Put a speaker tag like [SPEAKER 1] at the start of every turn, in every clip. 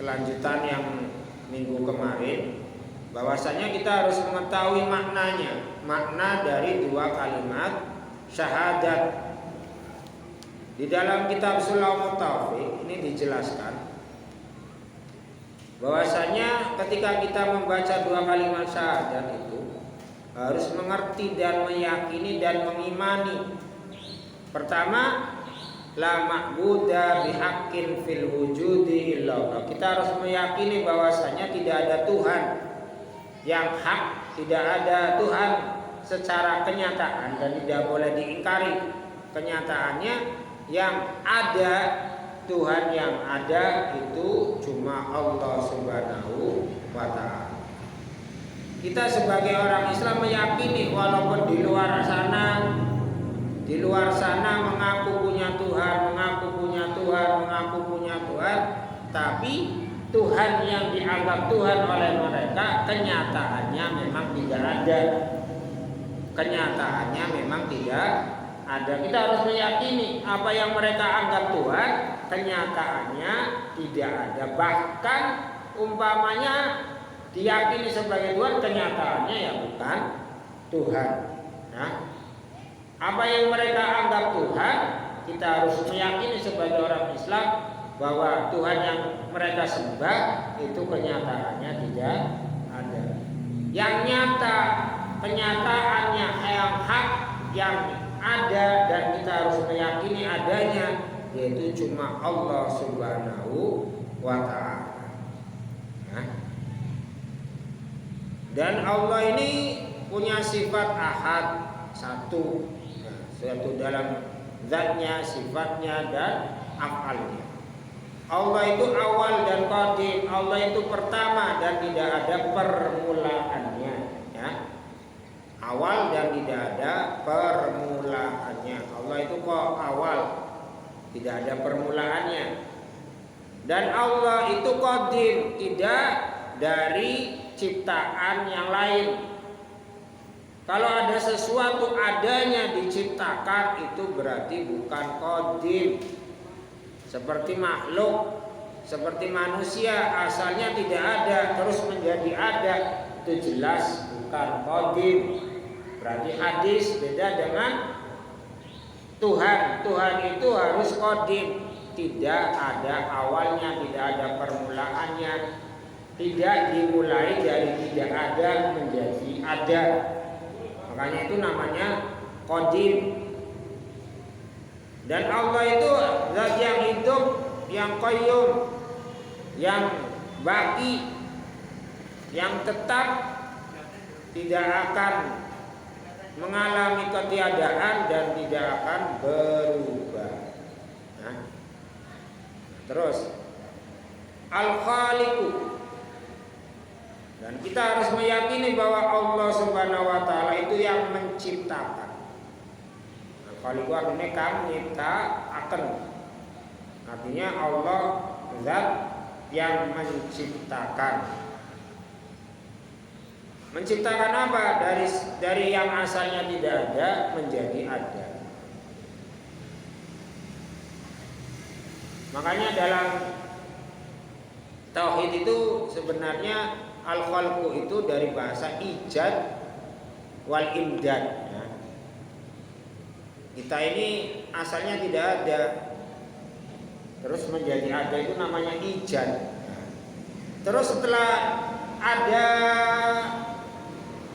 [SPEAKER 1] kelanjutan yang minggu kemarin, bahwasanya kita harus mengetahui maknanya, makna dari dua kalimat syahadat. Di dalam kitab Sulaumut Taufiq ini dijelaskan bahwasanya ketika kita membaca dua kalimat syahadat itu harus mengerti dan meyakini dan mengimani. Pertama, la ma'buda bihaqqin fil wujudi illallah. Kita harus meyakini bahwasanya tidak ada Tuhan yang hak, tidak ada Tuhan secara kenyataan dan tidak boleh diingkari kenyataannya. Yang ada, Tuhan yang ada itu cuma Allah Subhanahu wa ta'ala. Kita sebagai orang Islam meyakini walaupun di luar sana mengaku punya Tuhan, tapi Tuhan yang dianggap Tuhan oleh mereka kenyataannya memang tidak ada. Kita harus meyakini apa yang mereka anggap Tuhan kenyataannya tidak ada. Bahkan umpamanya diyakini sebagai Tuhan, kenyataannya ya bukan Tuhan. Nah, apa yang mereka anggap Tuhan, kita harus meyakini sebagai orang Islam bahwa Tuhan yang mereka sembah itu kenyataannya tidak ada. Yang nyata, kenyataannya yang hak, yang ada dan kita harus meyakini adanya, yaitu cuma Allah Subhanahu wa ta'ala. Nah, dan Allah ini punya sifat ahad, satu dalam zatnya, sifatnya dan af'alnya. Allah itu awal dan qadim, Allah itu pertama dan tidak ada permulaannya, ya. Awal dan tidak ada permulaannya. Allah itu kok awal, tidak ada permulaannya. Dan Allah itu qadim, tidak dari ciptaan yang lain. Kalau ada sesuatu adanya diciptakan itu berarti bukan qadim. Seperti makhluk, seperti manusia asalnya tidak ada terus menjadi ada, itu jelas bukan qadim. Berarti hadis beda dengan Tuhan. Tuhan itu harus qadim, tidak ada awalnya, tidak ada permulaannya, tidak dimulai dari tidak ada menjadi ada. Makanya itu namanya qadim. Dan Allah itu zat yang hidup, yang qayyum, yang baqi, yang tetap, tidak akan mengalami ketiadaan dan tidak akan berubah. Nah, terus Al-Khaliqu, dan kita harus meyakini bahwa Allah Subhanahu wa ta'ala itu yang menciptakan. Al-Khaliqu artinya kang nyiptaaken. Artinya Allah zat yang menciptakan. Menciptakan apa? Dari yang asalnya tidak ada menjadi ada. Makanya dalam tauhid itu sebenarnya al-khalqu itu dari bahasa ijad wal imdad. Ya. Kita ini asalnya tidak ada, terus menjadi ada itu namanya ijad. Terus setelah ada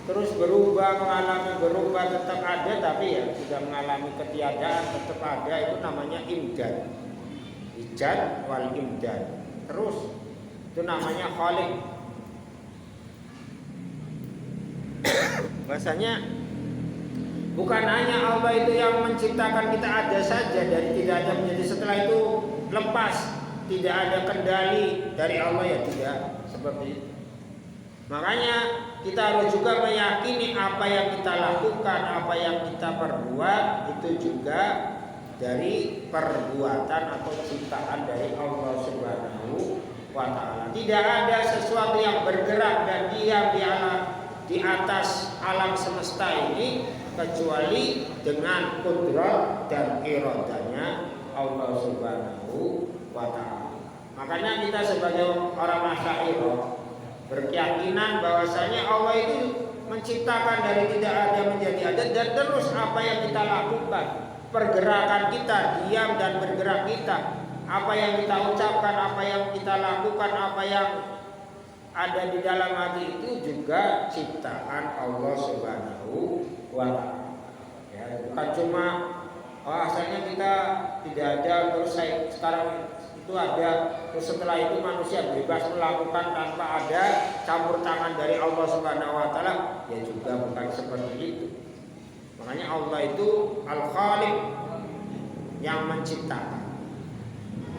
[SPEAKER 1] terus berubah, mengalami berubah, tetap ada, tapi ya sudah mengalami ketiadaan, tetap ada, itu namanya imdad. Ijad wal imdad. Terus itu namanya khaliq. Bahasanya bukan hanya Allah itu yang menciptakan kita ada saja dari tidak ada menjadi, setelah itu lepas, tidak ada kendali dari Allah, ya tidak seperti itu. Makanya kita harus juga meyakini apa yang kita lakukan, apa yang kita perbuat itu juga dari perbuatan atau ciptaan dari Allah Subhanahu wa ta'ala. Tidak ada sesuatu yang bergerak dan diam di atas alam semesta ini kecuali dengan kudrat dan iradanya Allah Subhanahu wa ta'ala. Makanya kita sebagai orang Asy'ariyah berkeyakinan bahwasanya Allah itu menciptakan dari tidak ada menjadi ada, dan terus apa yang kita lakukan, pergerakan kita, diam dan bergerak kita, apa yang kita ucapkan, apa yang kita lakukan, apa yang ada di dalam hati itu juga ciptaan Allah Subhanahu wa Ta'ala. Ya, bukan cuma asalnya kita tidak ada terus sekarang itu ada, terus setelah itu manusia bebas melakukan tanpa ada campur tangan dari Allah Subhanahu wa Ta'ala. Ya juga bukan seperti itu. Makanya Allah itu Al-Khaliq, yang menciptakan.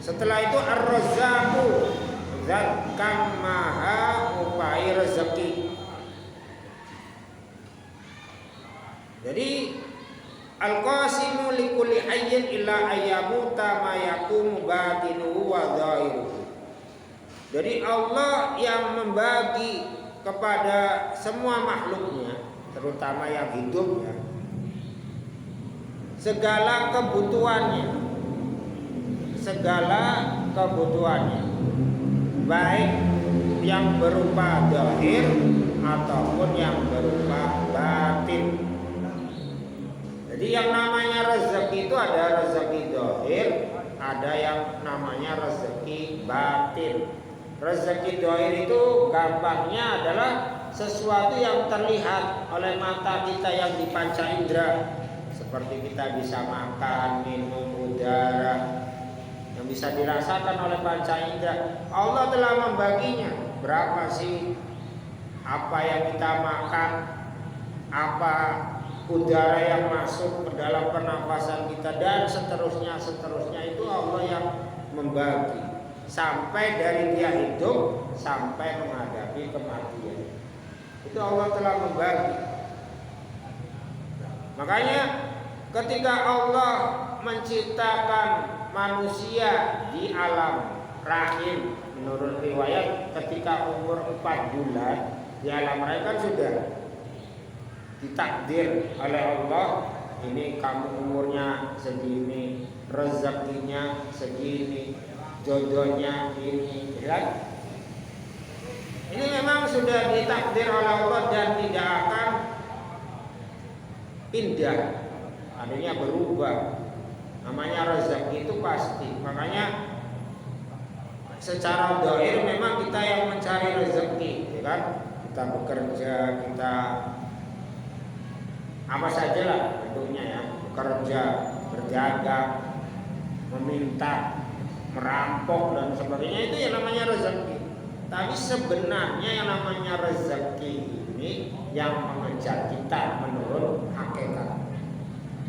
[SPEAKER 1] Setelah itu Ar-Razzaqu, zat kang maha ngupahi rezeki. Jadi Al-Qasimu likulli hayyin illa ayyamuta ma yaqumu batinuhu wa dhahiruhu. Jadi Allah yang membagi kepada semua makhluknya, terutama yang hidup ya, segala kebutuhannya, baik yang berupa zahir ataupun yang berupa batin. Jadi yang namanya rezeki itu ada rezeki zahir, ada yang namanya rezeki batin. Rezeki zahir itu gampangnya adalah sesuatu yang terlihat oleh mata kita yang di panca indera, seperti kita bisa makan, minum, udara yang bisa dirasakan oleh panca indera. Allah telah membaginya. Berapa sih apa yang kita makan, apa udara yang masuk ke dalam pernapasan kita, dan seterusnya itu Allah yang membagi sampai dari dia hidup sampai menghadapi kematian. Itu Allah telah membagi. Makanya ketika Allah menciptakan manusia di alam rahim, menurut riwayat ketika umur 4 bulan di alam rahim kan sudah ditakdir oleh Allah, ini kamu umurnya segini, rezekinya segini, jodohnya ini, ya. Ini memang sudah ditakdir oleh Allah dan tidak akan pindah, artinya berubah. Namanya rezeki itu pasti. Makanya secara zahir memang kita yang mencari rezeki, ya kan? Kita bekerja, kita apa saja lah bentuknya ya, bekerja, berdagang, meminta, merampok dan sebagainya, itu yang namanya rezeki. Tapi sebenarnya yang namanya rezeki ini yang mengejar kita menurut hakikat.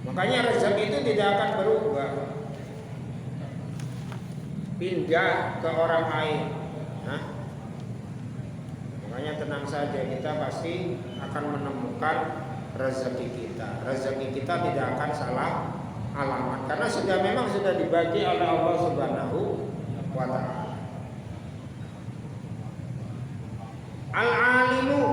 [SPEAKER 1] Makanya rezeki itu tidak akan berubah, pindah ke orang lain. Nah, makanya tenang saja, kita pasti akan menemukan rezeki kita. Rezeki kita tidak akan salah alamat karena memang sudah dibagi oleh Allah Subhanahu wa Ta'ala. Al-alimu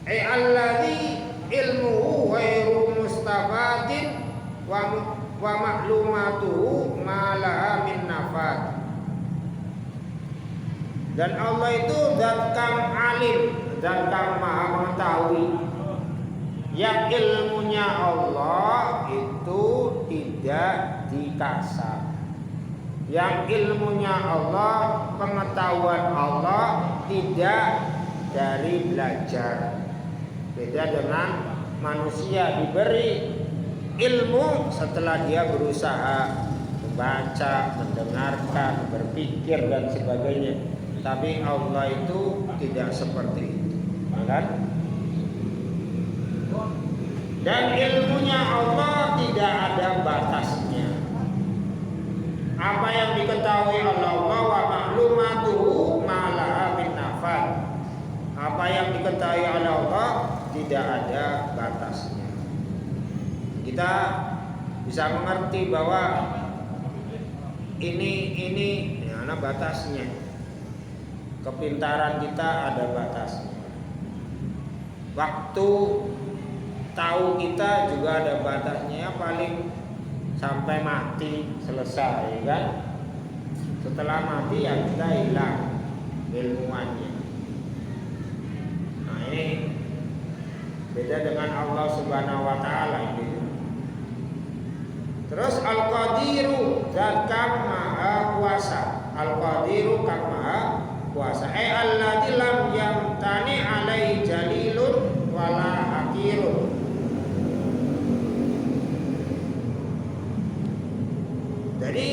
[SPEAKER 1] alladzi ilmuhu ghairu mustafadin wa maklumatuhu ma laha min nafad. Dan Allah itu zat kang alim, zat kang maha mengetahui, yang ilmunya Allah itu tidak dikasar, yang ilmunya Allah, pengetahuan Allah tidak dari belajar. Beda dengan manusia diberi ilmu setelah dia berusaha membaca, mendengarkan, berpikir dan sebagainya. Tapi Allah itu tidak seperti itu, kan? Dan ilmunya Allah tidak ada batasnya. Apa yang diketahui oleh Allah, wa maklumatuhu ma laha min nafad. Apa yang diketahui oleh Allah tidak ada batasnya. Kita bisa mengerti bahwa ini ada batasnya. Kepintaran kita ada batasnya. Waktu tahu kita juga ada batasnya, paling sampai mati selesai, kan? Setelah mati ya kita hilang ilmuannya. Nah ini beda dengan Allah Subhanahu wa taala ini. Terus Al-Qadiru, zat kang maha kuasa. Al-Qadiru kang maha kuasa. Alladzi lam yamtani alaihi jalilun wala hakirun. Jadi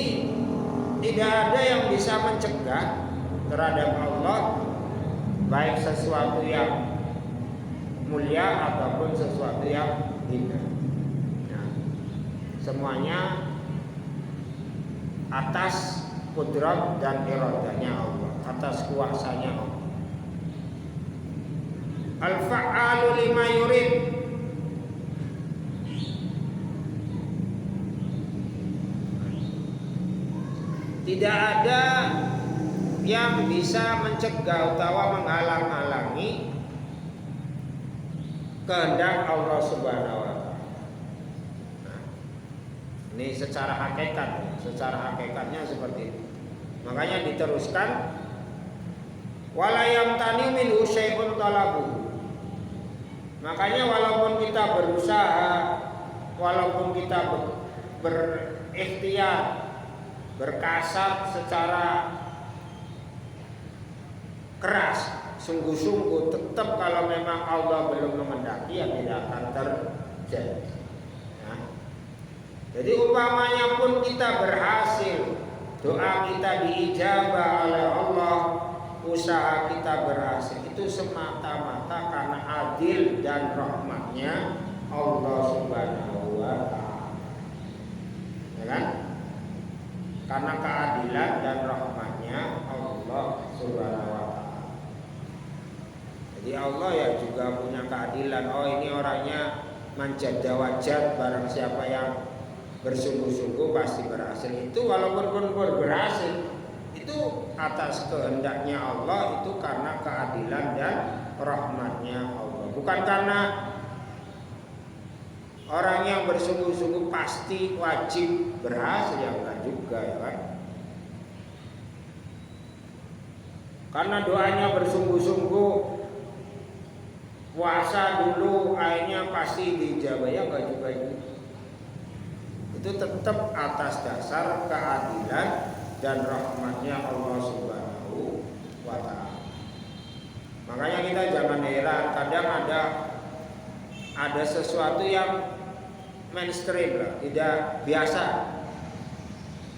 [SPEAKER 1] tidak ada yang bisa mencegah terhadap Allah baik sesuatu yang mulia ataupun sesuatu yang hina. Nah, semuanya atas kudrat dan iradahnya Allah, atas kuasanya Allah. Al-fa'alu lima yurid. Tidak ada yang bisa mencegah atau menghalang-halangi kehendak Allah Subhanahu wa taala. Nah, ini secara hakikatnya seperti itu. Makanya diteruskan wala yamtani minhu syai'un talabu. Makanya walaupun kita berusaha, walaupun kita berikhtiar, berkasar secara keras, sungguh-sungguh, tetap kalau memang Allah belum menghendaki ya tidak akan terjadi. Nah, jadi umpamanya pun kita berhasil, doa kita diijabah oleh Allah, usaha kita berhasil, itu semata-mata karena adil dan rahmatnya Allah Subhanahu wa taala. Ya kan? Karena keadilan dan rahmatnya Allah Subhanahu wa taala. Jadi Allah ya juga punya keadilan. Oh ini orangnya manjada wajat, barang siapa yang bersungguh-sungguh pasti berhasil. Itu walaupun berhasil, itu atas kehendaknya Allah, itu karena keadilan dan rahmatnya Allah. Bukan karena orang yang bersungguh-sungguh pasti wajib berhasil, ya enggak juga ya kan. Karena doanya bersungguh-sungguh, puasa dulu akhirnya pasti dijawab, ya enggak juga itu. Itu tetap atas dasar keadilan dan rahmatnya Allah Subhanahu wa taala. Makanya kita jangan heran, kadang ada sesuatu yang mainstream lah, tidak biasa,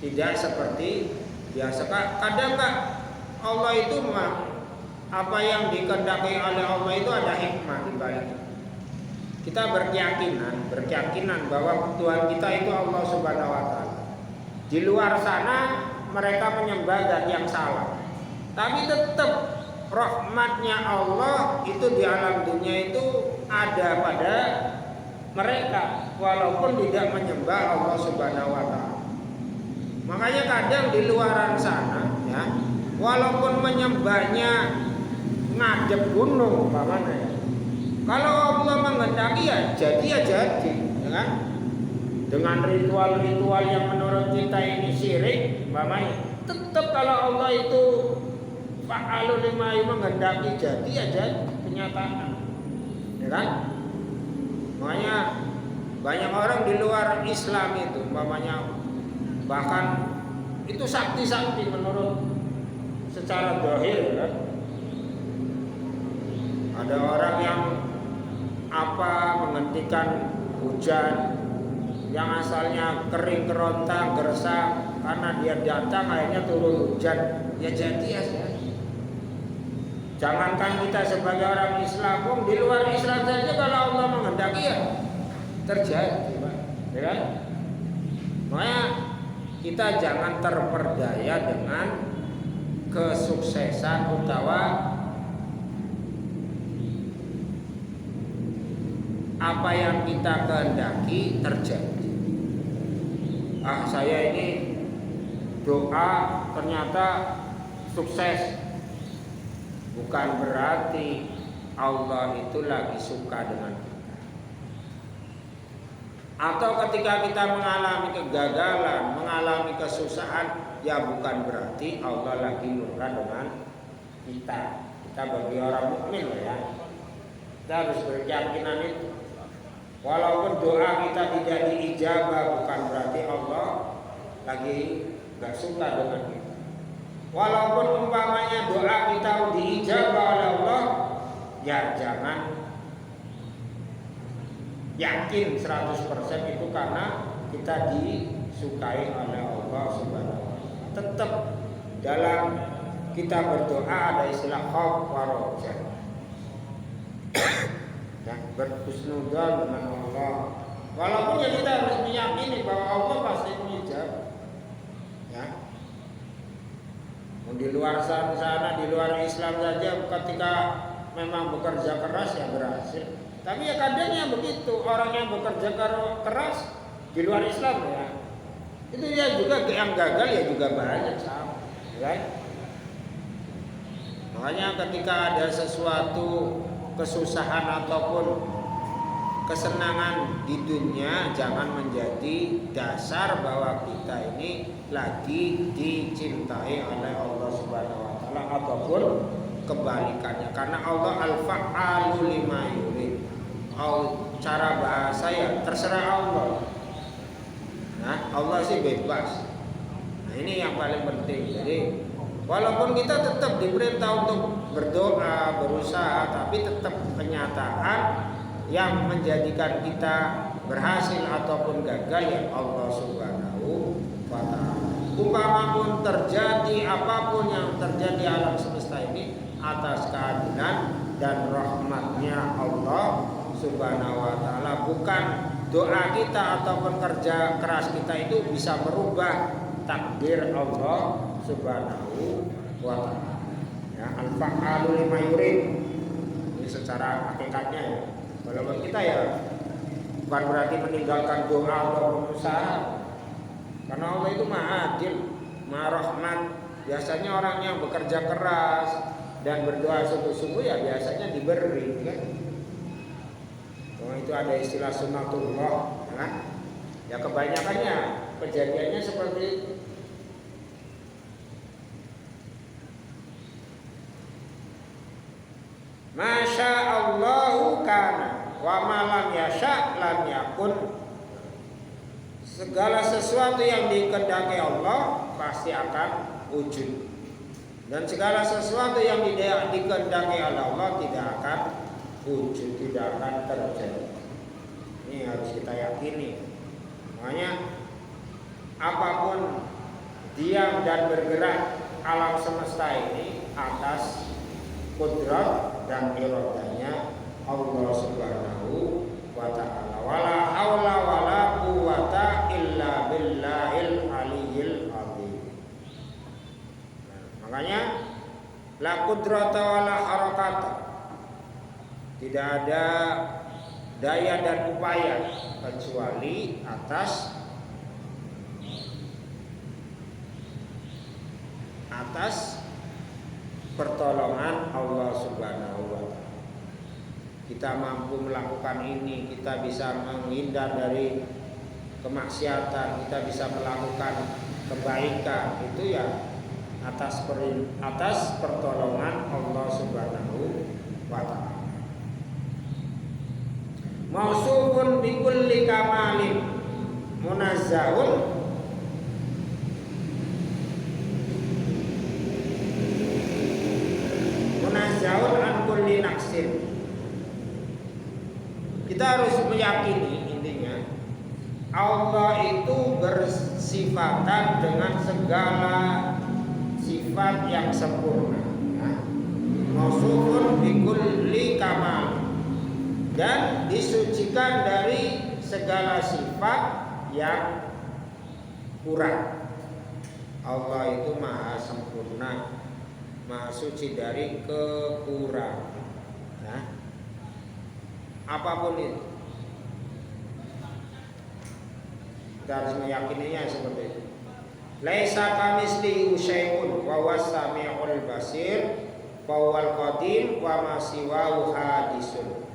[SPEAKER 1] tidak seperti biasa. Kadang Kak, Allah itu apa yang dikehendaki oleh Allah itu ada hikmah di balik. Kita berkeyakinan bahwa Tuhan kita itu Allah Subhanahu wa taala. Di luar sana mereka menyembah zat yang salah. Tapi tetap rahmatnya Allah itu di alam dunia itu ada pada mereka walaupun tidak menyembah Allah Subhanahu wa taala. Makanya kadang di luaran sana ya, walaupun menyembahnya ngadep gunung umpamanya ya. Kalau Allah menghendaki ya jadi, ya kan? Dengan ritual-ritual yang menurut kita ini syirik umpamanya, tetap kalau Allah itu fa'alu lima menghendaki jadi, ya jadi kenyataan. Ya kan? Makanya banyak orang di luar Islam itu umpamanya bahkan itu sakti-sakti menurut secara zahir kan. Ada orang yang menghentikan hujan yang asalnya kering kerontang gersang, karena dia datang akhirnya turun hujan, ya jadi ya. Jangankan kita sebagai orang Islam, di luar Islam saja kalau Allah menghendaki ya terjadi, Pak. Ya kan? Makanya kita jangan terperdaya dengan kesuksesan utawa apa yang kita kehendaki terjadi. Saya ini doa ternyata sukses. Bukan berarti Allah itu lagi suka dengan kita. Atau ketika kita mengalami kegagalan, mengalami kesusahan, ya bukan berarti Allah lagi murka dengan kita. Kita bagi orang mukmin loh ya. Kita harus berkeyakinan itu. Walaupun doa kita tidak diijabah, bukan berarti Allah lagi gak suka dengan kita. Walaupun umpamanya doa kita diijabah oleh Allah, ya jangan yakin 100% itu karena kita disukai oleh Allah Subhanahu wa taala. Tetap dalam kita berdoa ada istilah khauf wa raja. Ya, berhusnudzon dengan Allah. Walaupun ya kita harus meyakini bahwa Allah pasti mengijab. Ya. Di luar sana, di luar Islam saja ketika memang bekerja keras ya berhasil. Tapi ya kadangnya begitu, orang yang bekerja keras di luar Islam ya, itu ya juga yang gagal ya juga banyak sama, right? Makanya ketika ada sesuatu kesusahan ataupun kesenangan di dunia, jangan menjadi dasar bahwa kita ini lagi dicintai oleh Allah Subhanahu wa taala ataupun kebalikannya, karena Allah al-fa'alu lima yurid. Cara bahasa ya terserah Allah. Nah, Allah sih bebas. Nah, ini yang paling penting. Jadi walaupun kita tetap diperintah untuk berdoa, berusaha, tapi tetap kenyataan yang menjadikan kita berhasil ataupun gagal ya Allah Subhanahu wa taala. Umpama pun terjadi apapun yang terjadi alam semesta ini atas keadilan dan rahmatnya Allah Subhanahu wa taala, bukan doa kita ataupun kerja keras kita itu bisa merubah takdir Allah Subhanahu wa taala. Ya, al-fa'alu lima yurid. Ini secara hakikatnya ya. Walaupun kita ya bukan berarti meninggalkan doa atau usaha. Karena Allah itu Maha Adil, Maha Rahmat. Biasanya orang yang bekerja keras dan berdoa sungguh-sungguh ya biasanya diberi, kan? Itu ada istilah sunnatullah, ya. Ya kebanyakannya kejadiannya seperti itu. Masya Allahu kana wa malam yasha lam yakun. Segala sesuatu yang dikehendaki Allah pasti akan wujud, dan segala sesuatu yang dikehendaki oleh Allah tidak akan wujud, tidak akan terjadi. Ini harus kita yakini. Makanya apapun diam dan bergerak alam semesta ini atas kudrat dan iradanya Allah Subhanahu wa ta'ala. Wala haula wala quwwata illa billahil aliyyil azim. Makanya la qudrata wala harakata. Tidak ada daya dan upaya kecuali atas pertolongan Allah Subhanahu wa taala. Kita mampu melakukan ini, kita bisa menghindar dari kemaksiatan, kita bisa melakukan kebaikan, itu ya atas pertolongan Allah Subhanahu wa taala. Mausufun bi kulli kamalin munazzahun an kulli naqsin. Kita harus meyakini intinya Allah itu bersifatan dengan segala sifat yang sempurna, ya. Mausufun bi kulli kamal, dan disucikan dari segala sifat yang kurang. Allah itu maha sempurna, maha suci dari kekurangan, ya. Apapun itu kita harus meyakininya seperti itu. Laisa kamitslihi syai'un wa huwas samiul basir wa huwal qadim wa ma siwahu hadisun.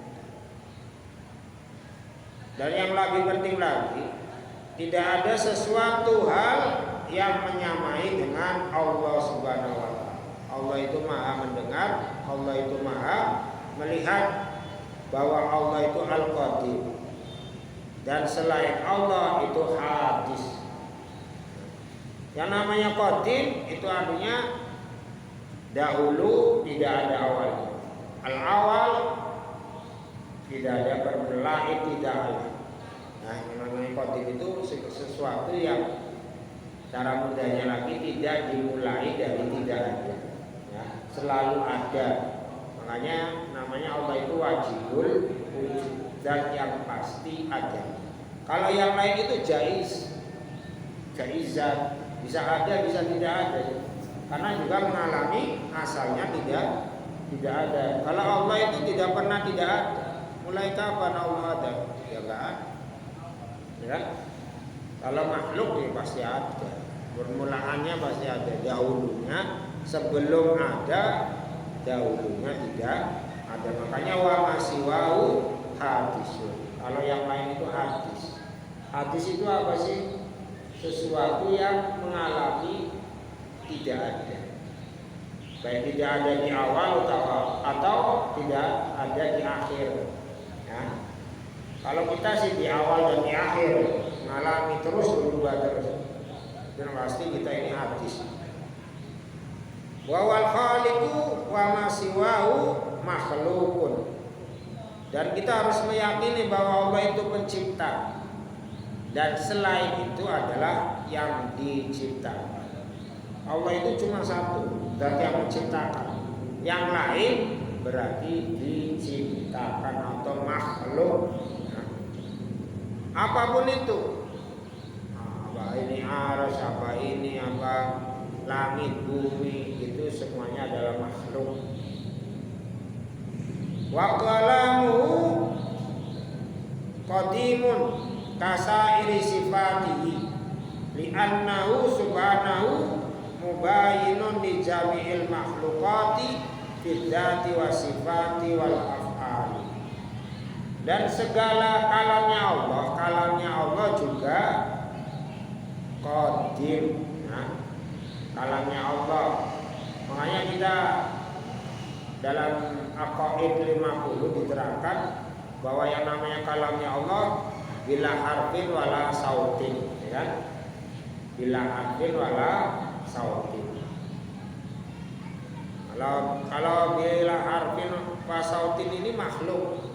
[SPEAKER 1] Dan yang lebih penting lagi, tidak ada sesuatu hal yang menyamai dengan Allah Subhanahu wa taala. Allah itu Maha mendengar, Allah itu Maha melihat, bahwa Allah itu Al-Qadir. Dan selain Allah itu hadis. Yang namanya qadim itu artinya dahulu tidak ada awalnya. Al-awal tidak ada bermulai, tidak ada. Nah, yang namanya qadim itu sesuatu yang cara mudahnya lagi tidak dimulai dari tidak ada. Ya, selalu ada. Makanya namanya Allah itu wajibul wujud, zat yang pasti ada. Kalau yang lain itu jaizat, bisa ada, bisa tidak ada. Karena juga mengalami asalnya tidak ada. Kalau Allah itu tidak pernah tidak ada. Mulai kapan Allah ada? Ya enggak ada. Ya. Kalau makhluk ya pasti ada. Permulaannya pasti ada. Dahulunya sebelum ada, dahulunya tidak ada. Makanya wa masiwau hadisun. Kalau yang lain itu hadis. Hadis itu apa sih? Sesuatu yang mengalami tidak ada. Baik tidak ada di awal atau tidak ada di akhir. Ya. Kalau kita sih di awal dan di akhir, mengalami terus, berubah terus, dan pasti kita ini hadis. Wa wal khaliqu wa ma siwahu makhluqun. Dan kita harus meyakini bahwa Allah itu pencipta, dan selain itu adalah yang diciptakan. Allah itu cuma satu, zat yang menciptakan. Yang lain berarti diciptakan atau makhluk. Nah, apapun itu, apa ini aras, apa ini, apa langit, bumi, itu semuanya adalah makhluk. Wa qalamu qadimun kasairi sifatihi li'annahu subhanahu mubayinun li jami'il makhluqati fid dzati wa sifati wal af'ali. Dan segala kalamnya Allah juga qadim. Nah, kalamnya Allah. Makanya kita dalam Aqaid 50 diterangkan bahwa yang namanya kalamnya Allah bila harfin wala sautin, ya kan? Bila harfin wala sautin. Kalau bila harfin wa sautin ini makhluk.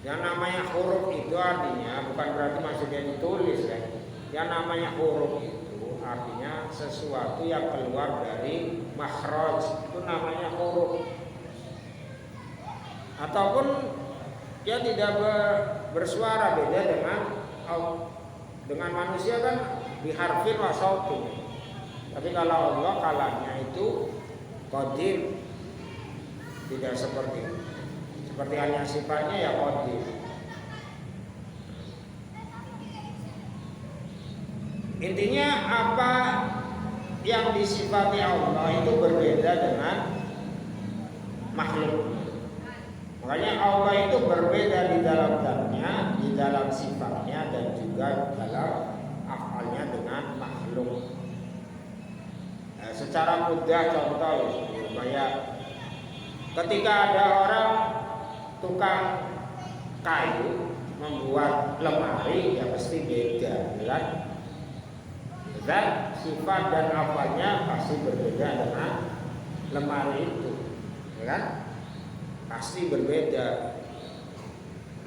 [SPEAKER 1] Yang namanya huruf itu artinya bukan berarti maksudnya ditulis kan. Yang namanya huruf itu artinya sesuatu yang keluar dari makhraj, itu namanya huruf. Ataupun dia tidak bersuara, beda dengan manusia kan biharfin wa sautin. Tapi kalau Allah kalamnya itu qadim, tidak seperti itu. Seperti hanya sifatnya ya qadim. Intinya apa yang disifati Allah itu berbeda dengan makhluk. Makanya Allah itu berbeda di dalam zatnya, di dalam sifatnya, dan juga dalam afalnya dengan makhluk. Nah, secara mudah contoh ya, supaya ketika ada orang tukang kayu membuat lemari, ya pasti beda, kan? Dan sifat dan afalnya pasti berbeda dengan lemari itu, ya kan? Pasti berbeda.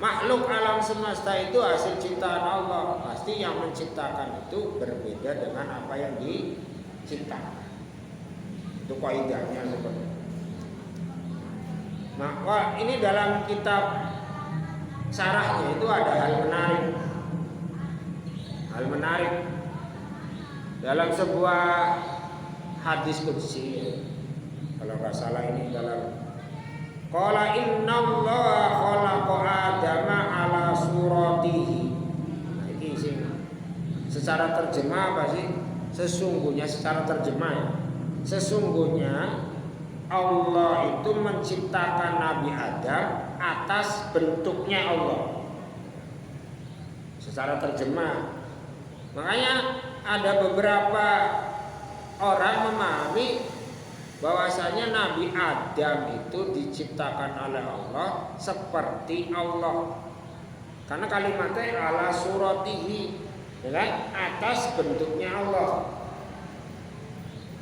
[SPEAKER 1] Makhluk alam semesta itu hasil ciptaan Allah. Pasti yang menciptakan itu berbeda dengan apa yang diciptakan. Itu kaidahnya seperti itu. Nah, ini dalam kitab syarahnya itu ada hal menarik. Hal menarik dalam sebuah hadis qudsi, kalau nggak salah ini dalam qala innallaha khalaqa adama ala suratihi. Nah, ini sih secara terjemah apa sih? Sesungguhnya secara terjemah ya. Sesungguhnya Allah itu menciptakan Nabi Adam atas bentuknya Allah. Secara terjemah. Makanya ada beberapa orang memahami bahwasanya Nabi Adam itu diciptakan oleh Allah seperti Allah. Karena kalimatnya ala suratihi, ya kan? Atas bentuknya Allah.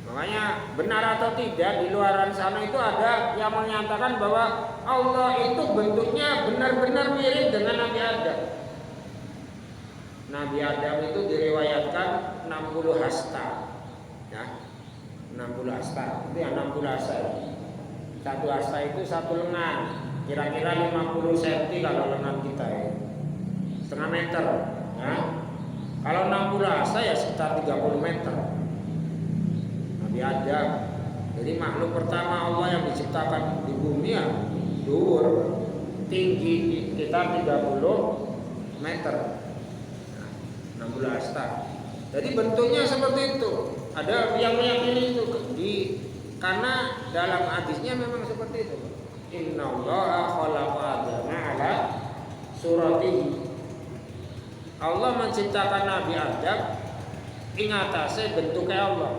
[SPEAKER 1] Makanya benar atau tidak di luaran sana itu ada yang menyatakan bahwa Allah itu bentuknya benar-benar mirip dengan Nabi Adam. Nabi Adam itu diriwayatkan 60 hasta, ya, 60 hasta. Itu yang 60 hasta. Satu hasta itu satu lengan, kira-kira 50 cm kalau lengan kita ya. Setengah meter, ya. Kalau 60 hasta ya sekitar 30 meter. Nabi Adam. Jadi makhluk pertama Allah yang diciptakan di bumi ya dhuwur, tinggi kita 30 meter. 60 hasta. Jadi bentuknya seperti itu. Ada yang meyakini itu karena dalam hadisnya memang seperti itu. Innallaha khalaqa Adama ala suratihi. Allah menciptakan Nabi Adam ingatase bentuknya Allah.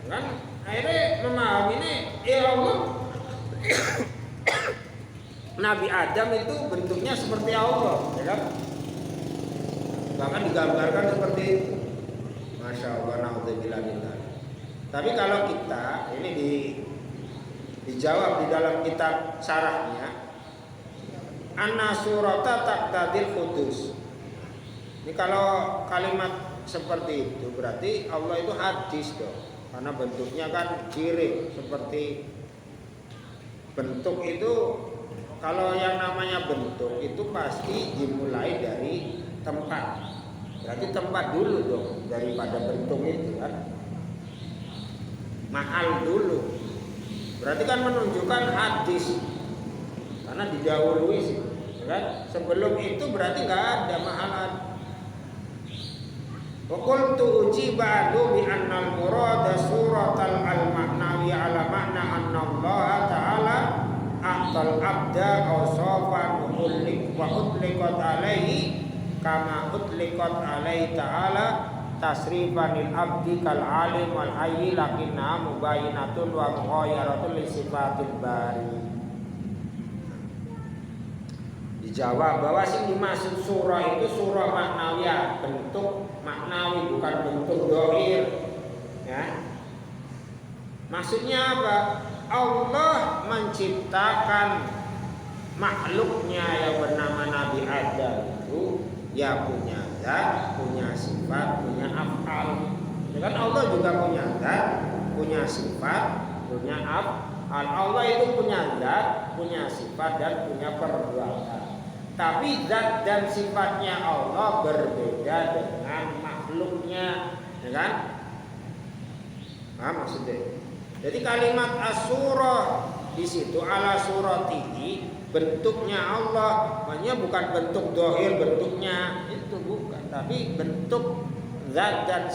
[SPEAKER 1] Kan akhirnya memahami ini ya Allah. Nabi Adam itu bentuknya seperti Allah, ya kan? Bahkan digambarkan seperti itu. Masya Allah, na'udzubillah. Tapi kalau kita ini dijawab di dalam kitab syarahnya, anna surata taqtadil qudus. Ini kalau kalimat seperti itu berarti Allah itu hadis dong. Karena bentuknya kan ciri seperti bentuk itu. Kalau yang namanya bentuk itu pasti dimulai dari tempat. Berarti tempat dulu dong daripada bentuk itu kan. Mahal dulu. Berarti kan menunjukkan hadis. Karena didahului sih, kan? Sebelum itu berarti nggak ada mahal. Wa qultu ujibadu bi annal murada suratal al-ma'nawi ala ma'na anna Allah ta'ala aqtal abda awsafan wa utliqat alaihi kama utliqat alaihi ta'ala tasrifanil abdi kal alim wal hayy lakinna mubayyinatun wa mughayyaratun li sifatil bari. Dijawab bahwa sing dimaksud surah itu surah maknawiyah, bentuk maknawi bukan bentuk dohir, ya. Maksudnya apa? Allah menciptakan makhluknya yang bernama Nabi Adam itu ya punya zat, punya sifat, punya af'al. Ya kan Allah juga punya zat, punya sifat, punya af'al. Allah itu punya zat, punya sifat dan punya perbuatan. Tapi zat dan sifatnya Allah berbeda dengan makhluknya, ya kan? Paham maksudnya? Jadi kalimat as-surah di situ ala suratihi, bentuknya Allah, maknanya bukan bentuk dohir bentuknya itu bukan, tapi bentuk zat dan